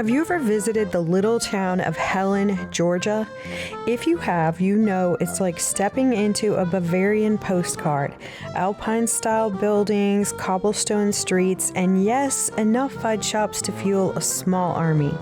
Have you ever visited the little town of Helen, Georgia? If you have, you know it's like stepping into a Bavarian postcard. Alpine-style buildings, cobblestone streets, and yes, enough fudge shops to fuel a small army.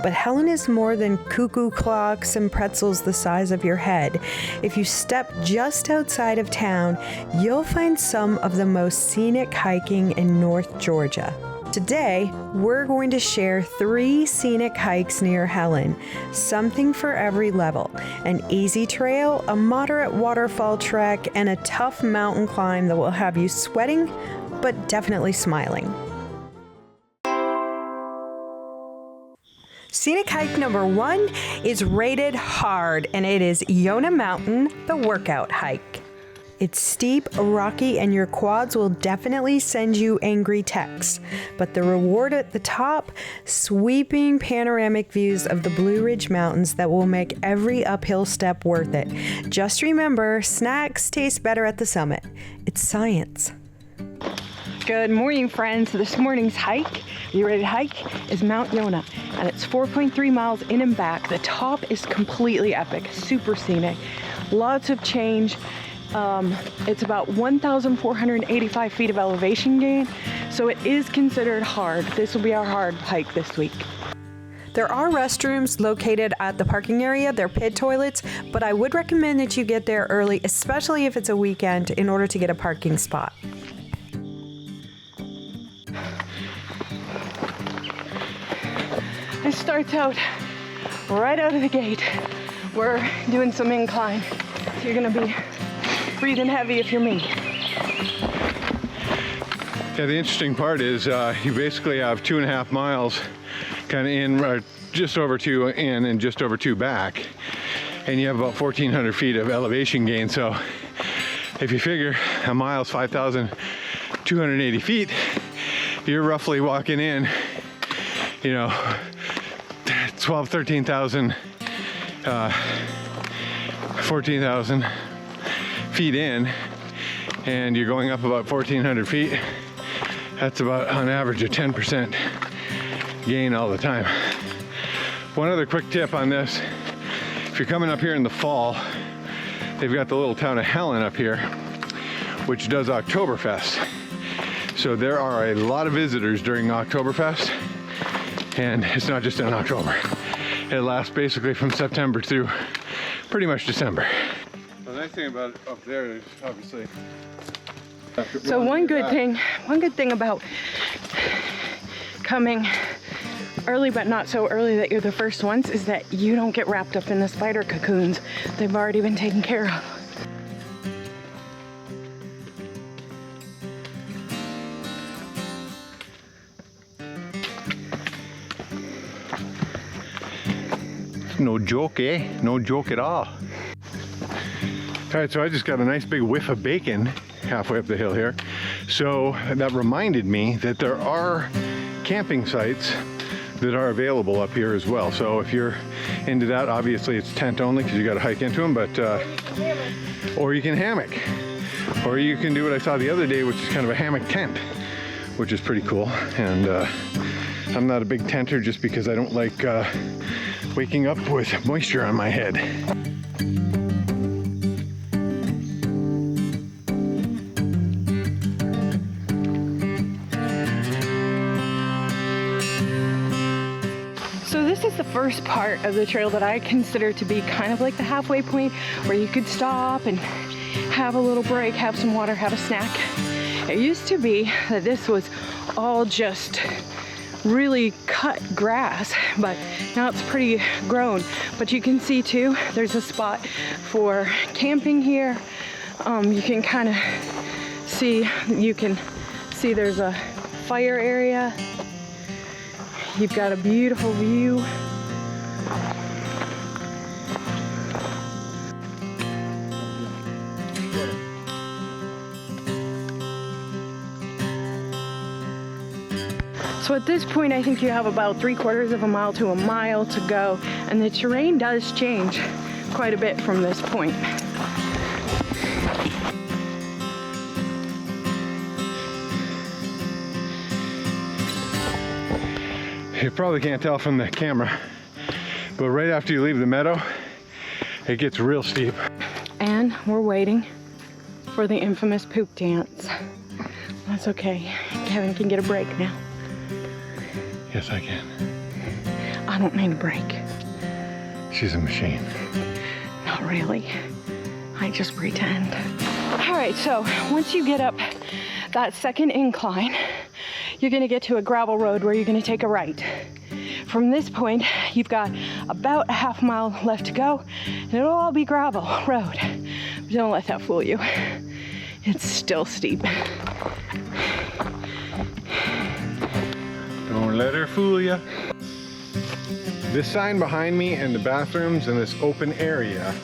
But Helen is more than cuckoo clocks and pretzels the size of your head. If you step just outside of town, you'll find some of the most scenic hiking in North Georgia. Today, we're going to share 3 scenic hikes near Helen, something for every level. An easy trail, a moderate waterfall trek, and a tough mountain climb that will have you sweating, but definitely smiling. Scenic hike number 1 is rated hard, and it is Yonah Mountain, the workout hike. It's steep, rocky, and your quads will definitely send you angry texts. But the reward at the top, sweeping panoramic views of the Blue Ridge Mountains that will make every uphill step worth it. Just remember, snacks taste better at the summit. It's science. Good morning, friends. This morning's hike, you ready to hike, is Mount Yonah, and it's 4.3 miles in and back. The top is completely epic, super scenic, lots of change. It's about 1,485 feet of elevation gain, so it is considered hard. This will be our hard hike this week. There are restrooms located at the parking area. They're pit toilets, but I would recommend that you get there early, especially if it's a weekend, in order to get a parking spot. It starts out right out of the gate. We're doing some incline, so you're gonna be breathing heavy if you're me. Yeah, the interesting part is you basically have 2.5 miles kind of in, just over 2 in and just over 2 back, and you have about 1,400 feet of elevation gain. So if you figure a mile is 5,280 feet, you're roughly walking in, 12, 13,000, 14,000 feet in, and you're going up about 1,400 feet. That's about on average a 10% gain all the time. One other quick tip on this: if you're coming up here in the fall, they've got the little town of Helen up here, which does Oktoberfest. So there are a lot of visitors during Oktoberfest, and it's not just in October. It lasts basically from September through pretty much December. The nice thing about it up there is obviously. So one good thing about coming early but not so early that you're the first ones is that you don't get wrapped up in the spider cocoons. They've already been taken care of. No joke, eh? No joke at all. All right, so I just got a nice big whiff of bacon halfway up the hill here. So that reminded me that there are camping sites that are available up here as well. So if you're into that, obviously it's tent only because you got to hike into them, but or you can hammock, or you can do what I saw the other day, which is kind of a hammock tent, which is pretty cool. And I'm not a big tenter just because I don't like waking up with moisture on my head. So this is the first part of the trail that I consider to be kind of like the halfway point, where you could stop and have a little break, have some water, have a snack. It used to be that this was all just really cut grass, but now it's pretty grown. But you can see too, there's a spot for camping here. You can kind of see, there's a fire area. You've got a beautiful view. So at this point, I think you have about 3/4 of a mile to a mile to go, and the terrain does change quite a bit from this point. You probably can't tell from the camera, but right after you leave the meadow, it gets real steep. And we're waiting for the infamous poop dance. That's okay. Kevin can get a break now. Yes, I can. I don't need a break. She's a machine. Not really. I just pretend. All right, so once you get up that second incline, you're gonna get to a gravel road where you're gonna take a right. From this point, you've got about a half mile left to go, and it'll all be gravel road. But don't let that fool you. It's still steep. Don't let her fool you. This sign behind me and the bathrooms in this open area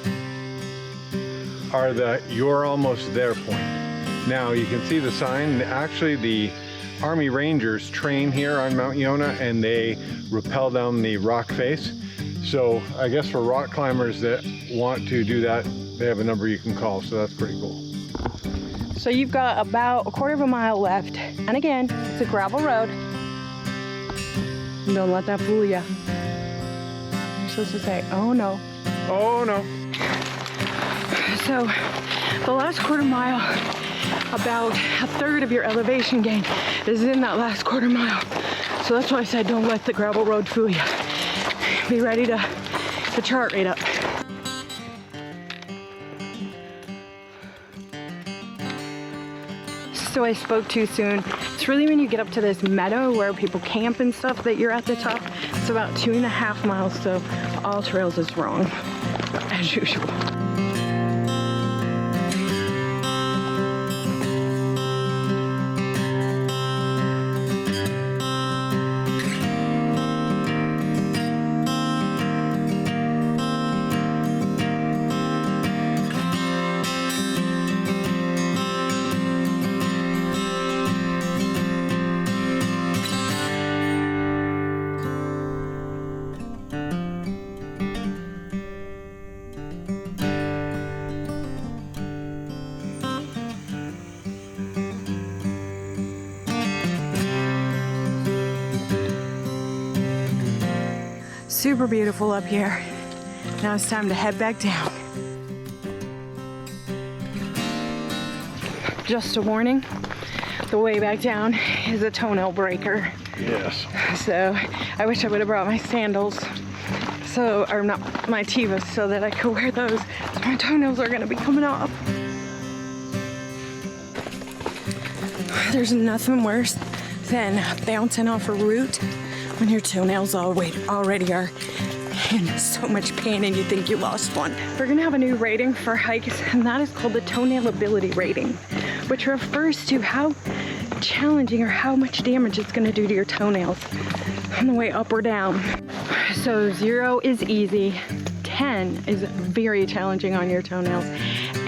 are the "you're almost there" point. Now you can see the sign. Actually, the Army Rangers train here on Mount Yonah, and they rappel down the rock face. So I guess for rock climbers that want to do that, they have a number you can call, so that's pretty cool. So you've got about a quarter of a mile left. And again, it's a gravel road. Don't let that fool you. You're supposed to say, oh no. Oh no. So the last quarter mile, about a third of your elevation gain is in that last quarter mile. So that's why I said don't let the gravel road fool you. Be ready to chart right up. So I spoke too soon. It's really when you get up to this meadow where people camp and stuff that you're at the top. It's about 2.5 miles, so all trails is wrong, as usual. Super beautiful up here. Now it's time to head back down. Just a warning, the way back down is a toenail breaker. Yes. So I wish I would have brought my sandals, or not my Tevas, so that I could wear those. So my toenails are gonna be coming off. There's nothing worse than bouncing off a root when your toenails already are in so much pain and you think you lost one. We're gonna have a new rating for hikes, and that is called the toenail ability rating, which refers to how challenging or how much damage it's gonna do to your toenails on the way up or down. So 0 is easy, 10 is very challenging on your toenails.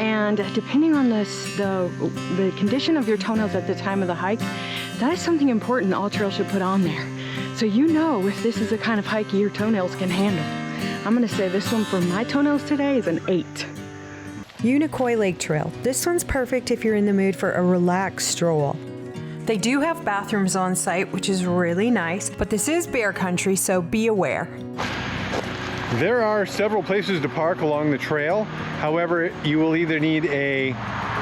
And depending on the condition of your toenails at the time of the hike, that is something important all trails should put on there. So you know if this is the kind of hike your toenails can handle. I'm gonna say this one for my toenails today is an 8. Unicoi Lake Trail. This one's perfect if you're in the mood for a relaxed stroll. They do have bathrooms on site, which is really nice, but this is bear country, so be aware. There are several places to park along the trail. However, you will either need a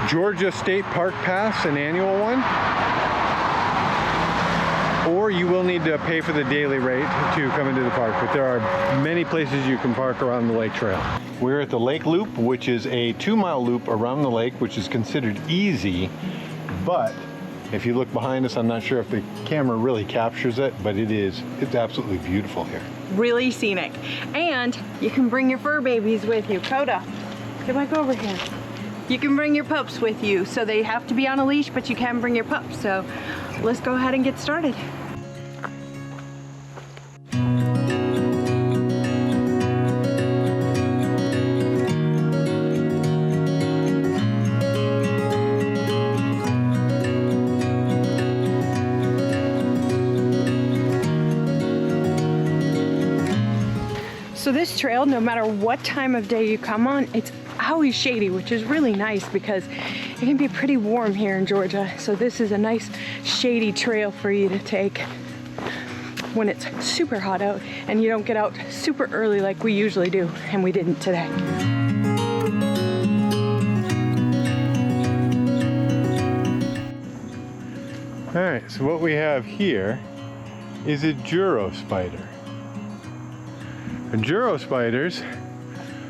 Georgia State Park Pass, an annual one, or you will need to pay for the daily rate to come into the park. But there are many places you can park around the lake trail. We're at the Lake Loop, which is a 2-mile loop around the lake, which is considered easy. But if you look behind us, I'm not sure if the camera really captures it, but it's absolutely beautiful here. Really scenic. And you can bring your fur babies with you. Coda, get back over here. You can bring your pups with you. So they have to be on a leash, but you can bring your pups. So let's go ahead and get started. So this trail, no matter what time of day you come on, it's always shady, which is really nice because it can be pretty warm here in Georgia. So this is a nice shady trail for you to take. when it's super hot out and you don't get out super early like we usually do, and we didn't today. All right, so what we have here is a Juro spider. And Juro spiders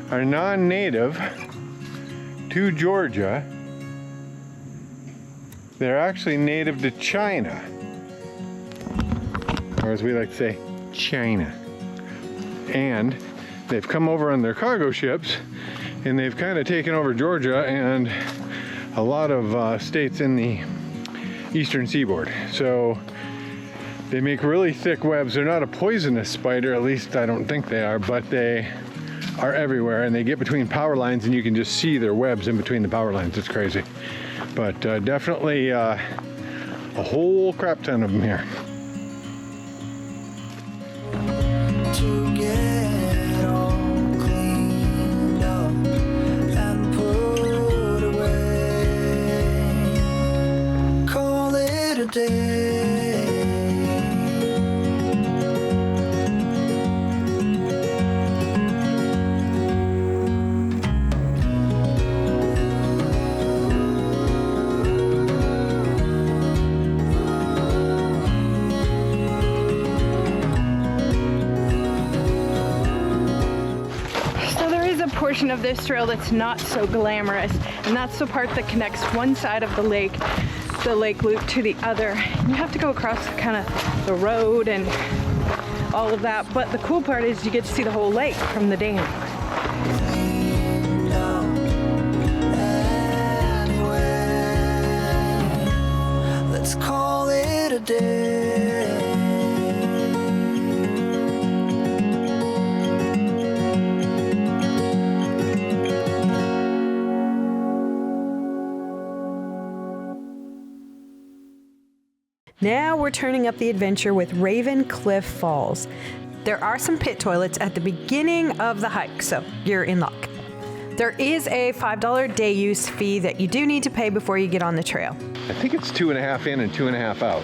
are non-native to Georgia. They're actually native to China, or as we like to say, China. And they've come over on their cargo ships, and they've kind of taken over Georgia and a lot of states in the eastern seaboard. So they make really thick webs. They're not a poisonous spider, at least I don't think they are, but they are everywhere, and they get between power lines and you can just see their webs in between the power lines. It's crazy. But definitely a whole crap ton of them here. To get all cleaned up and put away, call it a day. Portion of this trail that's not so glamorous, and that's the part that connects one side of the lake loop to the other. You have to go across kind of the road and all of that, but the cool part is you get to see the whole lake from the dam. Anyway, let's call it a day. Now we're turning up the adventure with Raven Cliff Falls. There are some pit toilets at the beginning of the hike, so you're in luck. There is a $5 day use fee that you do need to pay before you get on the trail. I think it's 2.5 in and 2.5 out.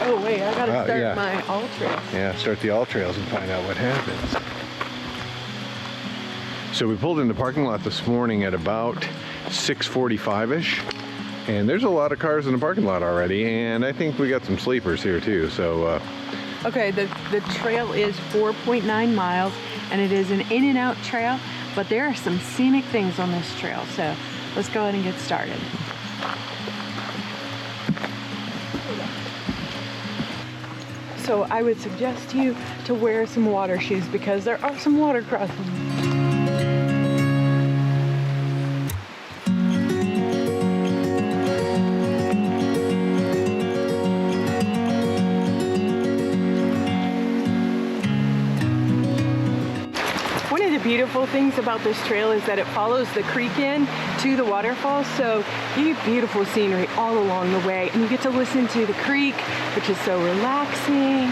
Oh wait, I gotta start yeah. my all trail. Yeah, start the all trails and find out what happens. So we pulled in the parking lot this morning at about 6:45-ish. And there's a lot of cars in the parking lot already, and I think we got some sleepers here too, so Okay, the trail is 4.9 miles, and it is an in and out trail, but there are some scenic things on this trail, so let's go ahead and get started. So I would suggest you to wear some water shoes because there are some water crossings. Beautiful things about this trail is that it follows the creek in to the waterfall, so you get beautiful scenery all along the way, and you get to listen to the creek, which is so relaxing.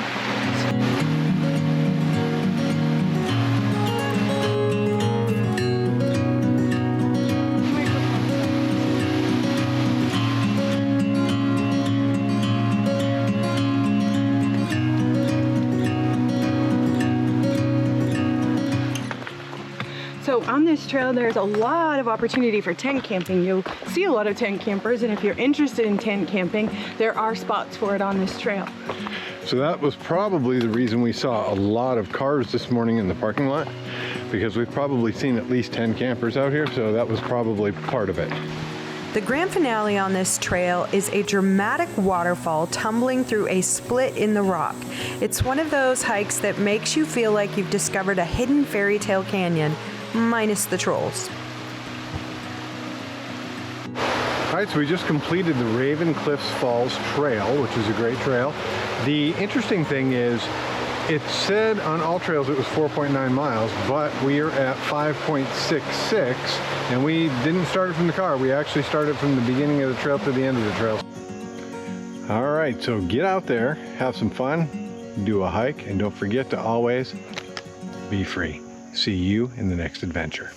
So on this trail, there's a lot of opportunity for tent camping. You'll see a lot of tent campers, and if you're interested in tent camping, there are spots for it on this trail. So that was probably the reason we saw a lot of cars this morning in the parking lot, because we've probably seen at least 10 campers out here, so that was probably part of it. The grand finale on this trail is a dramatic waterfall tumbling through a split in the rock. It's one of those hikes that makes you feel like you've discovered a hidden fairy tale canyon, minus the trolls. All right, so we just completed the Raven Cliffs Falls Trail, which is a great trail. The interesting thing is, it said on all trails it was 4.9 miles, but we are at 5.66, and we didn't start it from the car. We actually started from the beginning of the trail to the end of the trail. All right, so get out there, have some fun, do a hike, and don't forget to always be free. See you in the next adventure.